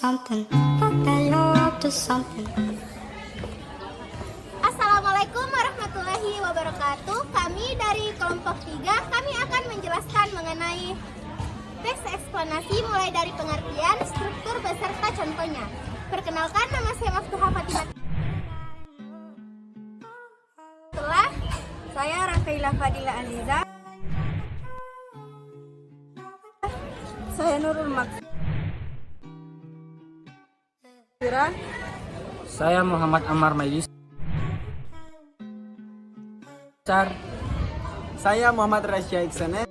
something. But that you're up to something. Assalamualaikum warahmatullahi wabarakatuh. Kami dari kelompok 3, kami akan menjelaskan mengenai teks eksplanasi mulai dari pengertian, struktur, beserta contohnya. Perkenalkan, nama saya Maftuha Fatimah. Setelah saya Rafaila Fadila Aliza. Saya Nurul Maksira. Saya Muhammad Ammar Maidis. Saya Muhammad Rasya Iksanem.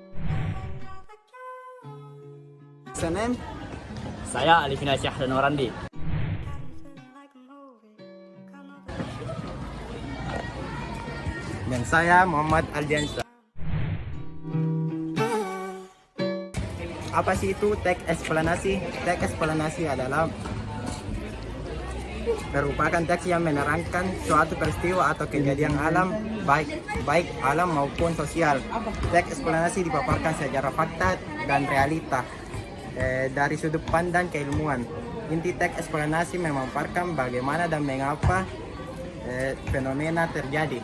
Saya Alifina Syahdan Warandi. Dan saya Muhammad Aldiansyah. Apa sih itu teks eksplanasi? Teks eksplanasi adalah merupakan teks yang menerangkan suatu peristiwa atau kejadian alam, baik alam maupun sosial. Teks eksplanasi dipaparkan secara fakta dan realita dari sudut pandang keilmuan. Inti teks eksplanasi memaparkan bagaimana dan mengapa fenomena terjadi.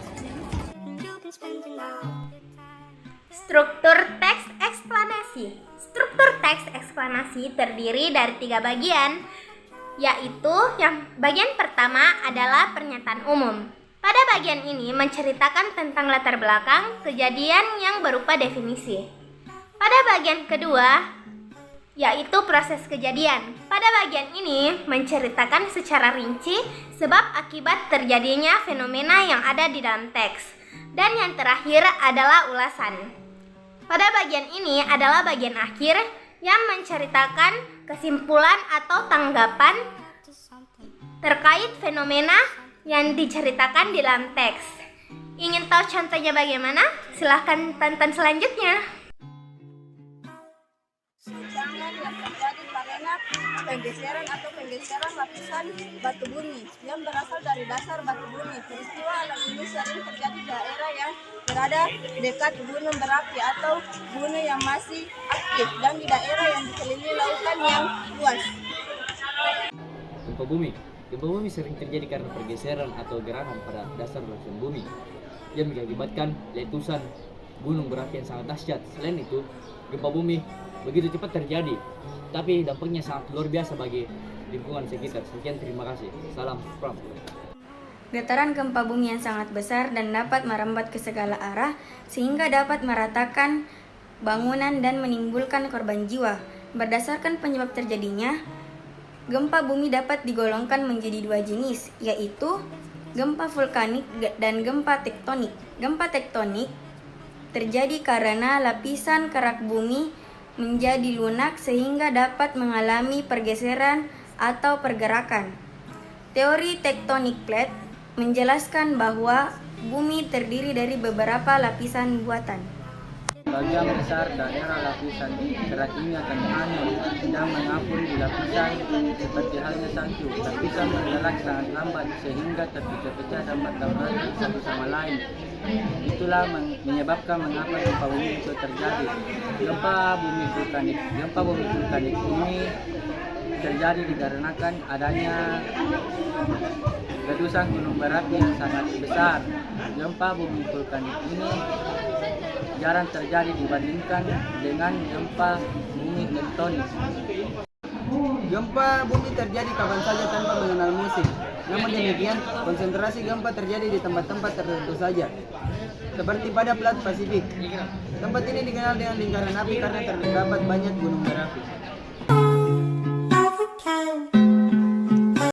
Struktur teks eksplanasi. Struktur teks eksplanasi terdiri dari 3 bagian, yaitu yang bagian pertama adalah pernyataan umum. Pada bagian ini menceritakan tentang latar belakang kejadian yang berupa definisi. Pada bagian kedua, yaitu proses kejadian. Pada bagian ini menceritakan secara rinci sebab akibat terjadinya fenomena yang ada di dalam teks. Dan yang terakhir adalah ulasan. Pada bagian ini adalah bagian akhir yang menceritakan kesimpulan atau tanggapan terkait fenomena yang diceritakan di dalam teks. Ingin tahu contohnya bagaimana? Silahkan tonton selanjutnya. Guncangan yang terjadi karena penggeseran lapisan batu bumi yang berasal dari dasar batu bumi. Peristiwa alam ini sering terjadi di daerah yang berada dekat gunung berapi atau gunung yang masih aktif dan di daerah yang dikelilingi lautan yang luas. Gempa bumi. Gempa bumi sering terjadi karena pergeseran atau gerakan pada dasar lapisan bumi yang mengakibatkan letusan gunung berapi yang sangat dahsyat. Selain itu, gempa bumi begitu cepat terjadi, tapi dampaknya sangat luar biasa bagi lingkungan sekitar. Sekian, terima kasih. Salam Pram. Getaran gempa bumi yang sangat besar dan dapat merambat ke segala arah sehingga dapat meratakan bangunan dan menimbulkan korban jiwa. Berdasarkan penyebab terjadinya, gempa bumi dapat digolongkan menjadi 2 jenis, yaitu gempa vulkanik dan gempa tektonik. Gempa tektonik terjadi karena lapisan kerak bumi menjadi lunak sehingga dapat mengalami pergeseran atau pergerakan. Teori tektonik plate menjelaskan bahwa bumi terdiri dari beberapa lapisan buatan. Bagian besar daerah lapisan kerak ini akan menghanyut dan mengapung di lapisan seperti halnya salju. Lapisan bergerak sangat lambat sehingga terpecah-pecah dan bertabrakan satu sama lain. Itulah menyebabkan mengapa gempa bumi itu terjadi. Gempa bumi vulkanik ini terjadi dikarenakan adanya letusan gunung berapi yang sangat besar. Gempa bumi vulkanik ini jarang terjadi dibandingkan dengan gempa bumi tektonik. Gempa bumi terjadi kapan saja tanpa mengenal musim. Namun demikian, konsentrasi gempa terjadi di tempat-tempat tertentu saja, seperti pada Plat Pasifik. Tempat ini dikenal dengan lingkaran api karena terdapat banyak gunung berapi.